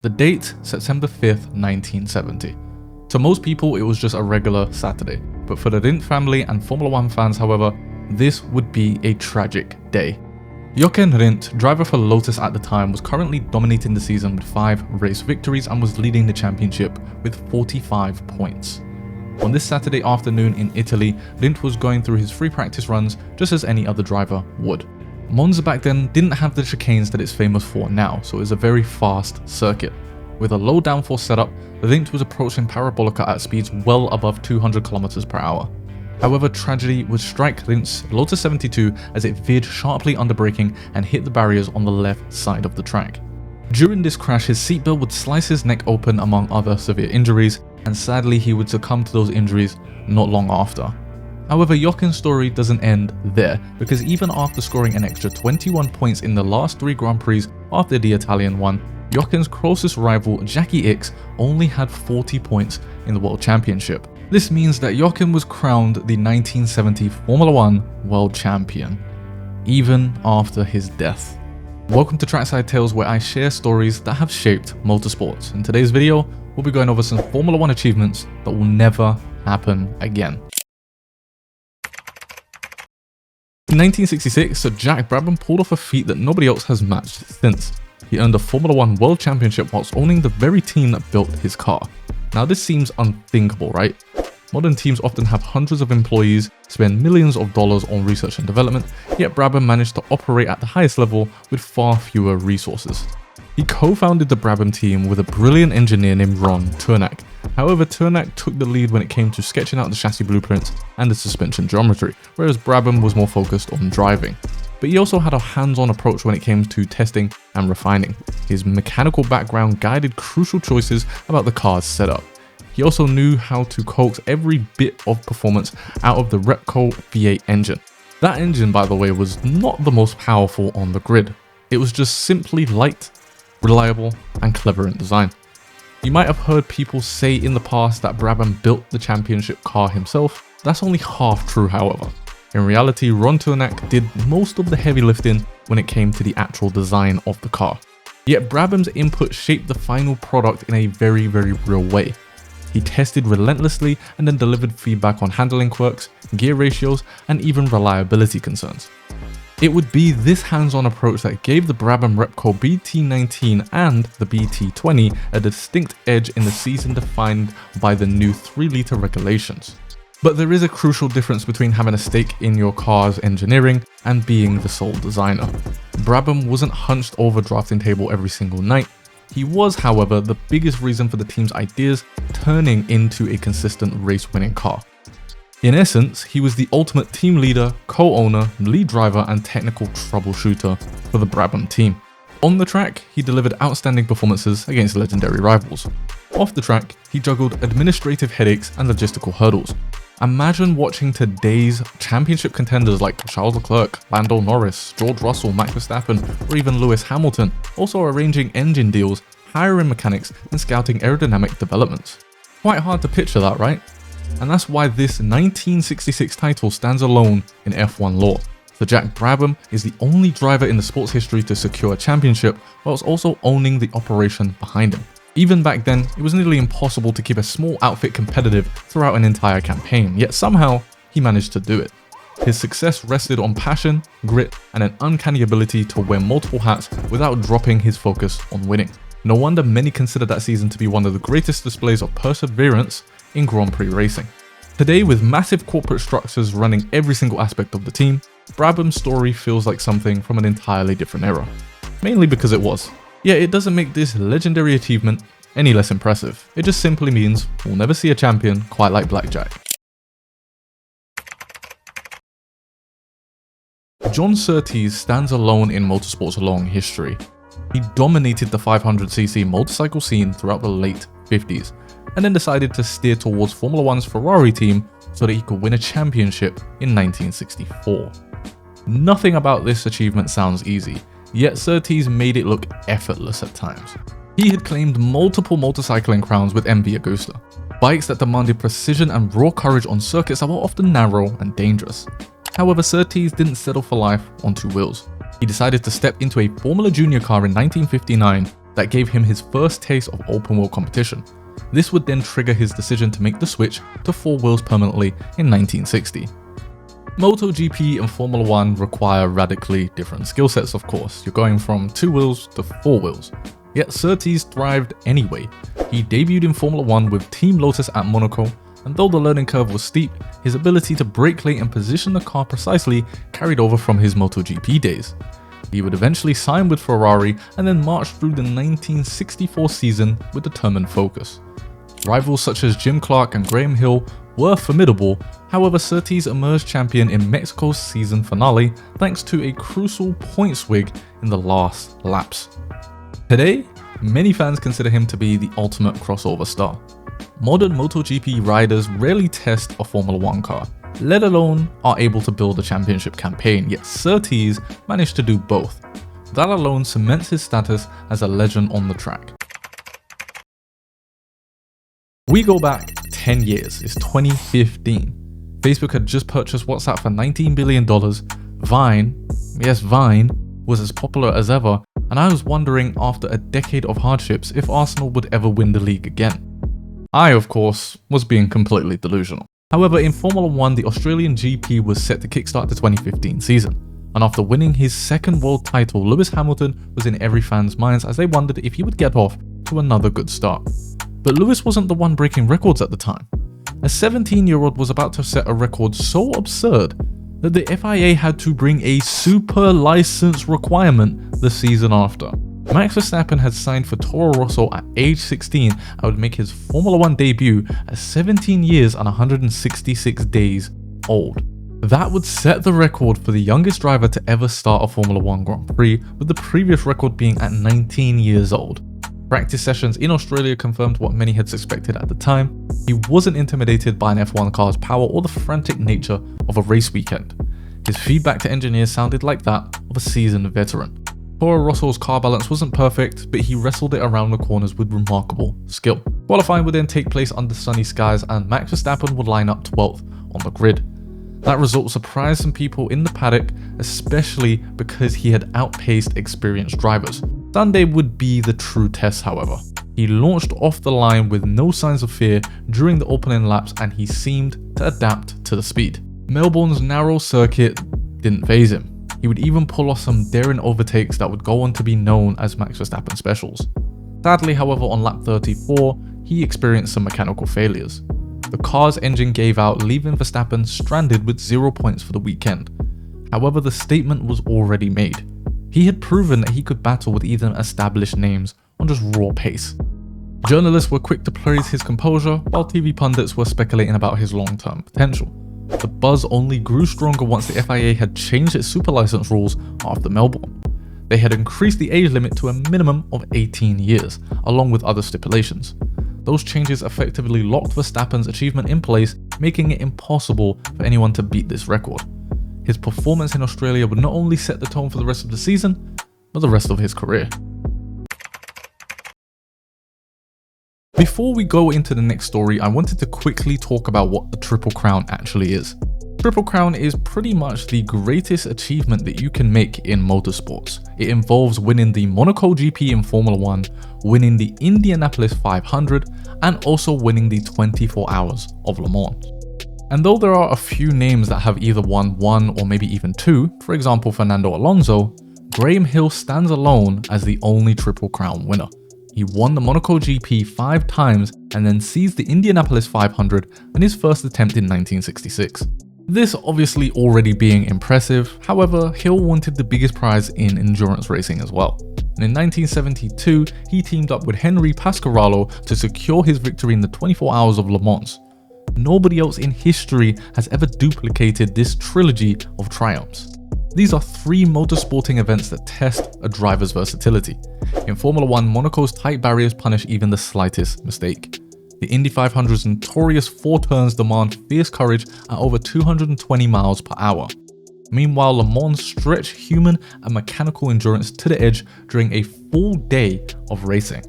The date, September 5th, 1970. To most people, it was just a regular Saturday, but for the Rindt family and Formula 1 fans, however, this would be a tragic day. Jochen Rindt, driver for Lotus at the time, was currently dominating the season with 5 race victories and was leading the championship with 45 points. On this Saturday afternoon in Italy, Rindt was going through his free practice runs just as any other driver would. Monza back then didn't have the chicanes that it's famous for now, so it was a very fast circuit. With a low downforce setup, Rindt was approaching Parabolica at speeds well above 200 km per hour. However, tragedy would strike Rindt's Lotus 72 as it veered sharply under braking and hit the barriers on the left side of the track. During this crash, his seatbelt would slice his neck open among other severe injuries, and sadly he would succumb to those injuries not long after. However, Jochen's story doesn't end there, because even after scoring an extra 21 points in the last 3 Grand Prix after the Italian one, Jochen's closest rival Jackie Ickx only had 40 points in the World Championship. This means that Jochen was crowned the 1970 Formula 1 World Champion, even after his death. Welcome to Trackside Tales, where I share stories that have shaped motorsports. In today's video, we'll be going over some Formula 1 achievements that will never happen again. In 1966, Sir Jack Brabham pulled off a feat that nobody else has matched since. He earned a Formula 1 World Championship whilst owning the very team that built his car. Now this seems unthinkable, right? Modern teams often have hundreds of employees, spend millions of dollars on research and development, yet Brabham managed to operate at the highest level with far fewer resources. He co-founded the Brabham team with a brilliant engineer named Ron Turnak. However, Turnak took the lead when it came to sketching out the chassis blueprints and the suspension geometry, whereas Brabham was more focused on driving. But he also had a hands-on approach when it came to testing and refining. His mechanical background guided crucial choices about the car's setup. He also knew how to coax every bit of performance out of the Repco V8 engine. That engine, by the way, was not the most powerful on the grid. It was just simply light, reliable, and clever in design. You might have heard people say in the past that Brabham built the championship car himself. That's only half true, however. In reality, Ron Turnak did most of the heavy lifting when it came to the actual design of the car. Yet Brabham's input shaped the final product in a very real way. He tested relentlessly and then delivered feedback on handling quirks, gear ratios, and even reliability concerns. It would be this hands-on approach that gave the Brabham Repco BT19 and the BT20 a distinct edge in the season defined by the new 3-litre regulations. But there is a crucial difference between having a stake in your car's engineering and being the sole designer. Brabham wasn't hunched over drafting table every single night. He was, however, the biggest reason for the team's ideas turning into a consistent race-winning car. In essence, he was the ultimate team leader, co-owner, lead driver, and technical troubleshooter for the Brabham team. On the track, he delivered outstanding performances against legendary rivals. Off the track, he juggled administrative headaches and logistical hurdles. Imagine watching today's championship contenders like Charles Leclerc, Lando Norris, George Russell, Max Verstappen, or even Lewis Hamilton, also arranging engine deals, hiring mechanics, and scouting aerodynamic developments. Quite hard to picture that, right? And that's why this 1966 title stands alone in F1 lore. Sir Jack Brabham is the only driver in the sport's history to secure a championship whilst also owning the operation behind him. Even back then, it was nearly impossible to keep a small outfit competitive throughout an entire campaign, yet somehow he managed to do it. His success rested on passion, grit, and an uncanny ability to wear multiple hats without dropping his focus on winning. No wonder many consider that season to be one of the greatest displays of perseverance in Grand Prix racing. Today, with massive corporate structures running every single aspect of the team, Brabham's story feels like something from an entirely different era. Mainly because it was. Yet it doesn't make this legendary achievement any less impressive. It just simply means we'll never see a champion quite like Blackjack. John Surtees stands alone in motorsport's long history. He dominated the 500cc motorcycle scene throughout the late 50s, and then decided to steer towards Formula 1's Ferrari team so that he could win a championship in 1964. Nothing about this achievement sounds easy, yet Surtees made it look effortless at times. He had claimed multiple motorcycling crowns with MV Agusta, bikes that demanded precision and raw courage on circuits that were often narrow and dangerous. However, Surtees didn't settle for life on 2 wheels. He decided to step into a Formula Junior car in 1959 that gave him his first taste of open wheel competition. This would then trigger his decision to make the switch to 4 wheels permanently in 1960. MotoGP and Formula 1 require radically different skill sets, of course. You're going from 2 wheels to 4 wheels. Yet Surtees thrived anyway. He debuted in Formula 1 with Team Lotus at Monaco, and though the learning curve was steep, his ability to brake late and position the car precisely carried over from his MotoGP days. He would eventually sign with Ferrari and then march through the 1964 season with determined focus. Rivals such as Jim Clark and Graham Hill were formidable, however Surtees emerged champion in Mexico's season finale thanks to a crucial point swig in the last laps. Today, many fans consider him to be the ultimate crossover star. Modern MotoGP riders rarely test a Formula 1 car, let alone are able to build a championship campaign, yet Surtees managed to do both. That alone cements his status as a legend on the track. We go back 10 years, it's 2015. Facebook had just purchased WhatsApp for $19 billion. Vine, yes Vine, was as popular as ever, and I was wondering after a decade of hardships if Arsenal would ever win the league again. I, of course, was being completely delusional. However, in Formula 1, the Australian GP was set to kickstart the 2015 season, and after winning his second world title, Lewis Hamilton was in every fan's minds as they wondered if he would get off to another good start. But Lewis wasn't the one breaking records at the time. A 17-year-old was about to set a record so absurd that the FIA had to bring a super license requirement the season after. Max Verstappen had signed for Toro Rosso at age 16 and would make his Formula 1 debut at 17 years and 166 days old. That would set the record for the youngest driver to ever start a Formula 1 Grand Prix, with the previous record being at 19 years old. Practice sessions in Australia confirmed what many had suspected at the time. He wasn't intimidated by an F1 car's power or the frantic nature of a race weekend. His feedback to engineers sounded like that of a seasoned veteran. Toro Rosso's car balance wasn't perfect, but he wrestled it around the corners with remarkable skill. Qualifying would then take place under sunny skies and Max Verstappen would line up 12th on the grid. That result surprised some people in the paddock, especially because he had outpaced experienced drivers. Sunday would be the true test, however. He launched off the line with no signs of fear during the opening laps and he seemed to adapt to the speed. Melbourne's narrow circuit didn't faze him. He would even pull off some daring overtakes that would go on to be known as Max Verstappen specials. Sadly, however, on lap 34, he experienced some mechanical failures. The car's engine gave out, leaving Verstappen stranded with 0 points for the weekend. However, the statement was already made. He had proven that he could battle with even established names on just raw pace. Journalists were quick to praise his composure, while TV pundits were speculating about his long-term potential. The buzz only grew stronger once the FIA had changed its super license rules after Melbourne. They had increased the age limit to a minimum of 18 years, along with other stipulations. Those changes effectively locked Verstappen's achievement in place, making it impossible for anyone to beat this record. His performance in Australia would not only set the tone for the rest of the season, but the rest of his career. Before we go into the next story, I wanted to quickly talk about what the Triple Crown actually is. Triple Crown is pretty much the greatest achievement that you can make in motorsports. It involves winning the Monaco GP in Formula 1, winning the Indianapolis 500, and also winning the 24 Hours of Le Mans. And though there are a few names that have either won one or maybe even two, for example Fernando Alonso, Graham Hill stands alone as the only Triple Crown winner. He won the Monaco GP 5 times and then seized the Indianapolis 500 in his first attempt in 1966. This obviously already being impressive, however, Hill wanted the biggest prize in endurance racing as well. And in 1972, he teamed up with Henry Pasquarello to secure his victory in the 24 Hours of Le Mans. Nobody else in history has ever duplicated this trilogy of triumphs. These are 3 motorsporting events that test a driver's versatility. In Formula 1, Monaco's tight barriers punish even the slightest mistake. The Indy 500's notorious 4 turns demand fierce courage at over 220 miles per hour. Meanwhile, Le Mans stretch human and mechanical endurance to the edge during a full day of racing.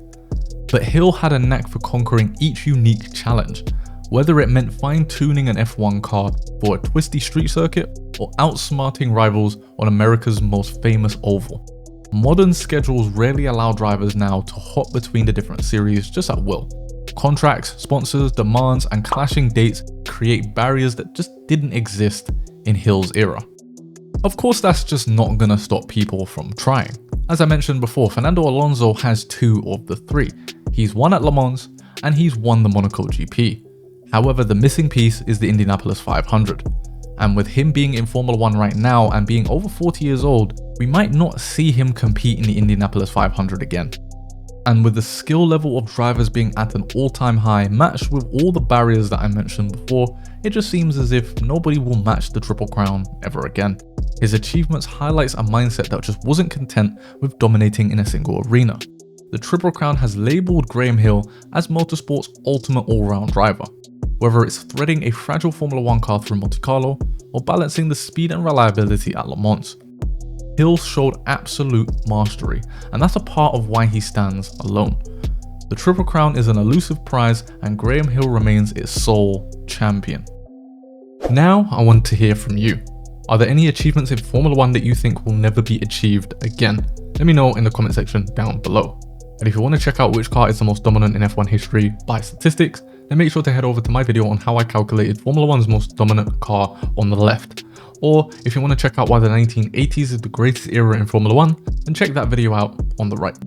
But Hill had a knack for conquering each unique challenge, whether it meant fine-tuning an F1 car for a twisty street circuit or outsmarting rivals on America's most famous oval. Modern schedules rarely allow drivers now to hop between the different series just at will. Contracts, sponsors, demands, and clashing dates create barriers that just didn't exist in Hill's era. Of course, that's just not gonna stop people from trying. As I mentioned before, Fernando Alonso has 2 of the 3. He's won at Le Mans and he's won the Monaco GP. However, the missing piece is the Indianapolis 500. And with him being in Formula 1 right now and being over 40 years old, we might not see him compete in the Indianapolis 500 again. And with the skill level of drivers being at an all-time high matched with all the barriers that I mentioned before, it just seems as if nobody will match the Triple Crown ever again. His achievements highlights a mindset that just wasn't content with dominating in a single arena. The Triple Crown has labelled Graham Hill as motorsport's ultimate all-round driver, whether it's threading a fragile Formula 1 car through Monte Carlo or balancing the speed and reliability at Le Mans. Hill showed absolute mastery, and that's a part of why he stands alone. The Triple Crown is an elusive prize and Graham Hill remains its sole champion. Now I want to hear from you. Are there any achievements in Formula 1 that you think will never be achieved again? Let me know in the comment section down below. And if you want to check out which car is the most dominant in F1 history by statistics, then make sure to head over to my video on how I calculated Formula 1's most dominant car on the left. Or if you want to check out why the 1980s is the greatest era in Formula 1, then check that video out on the right.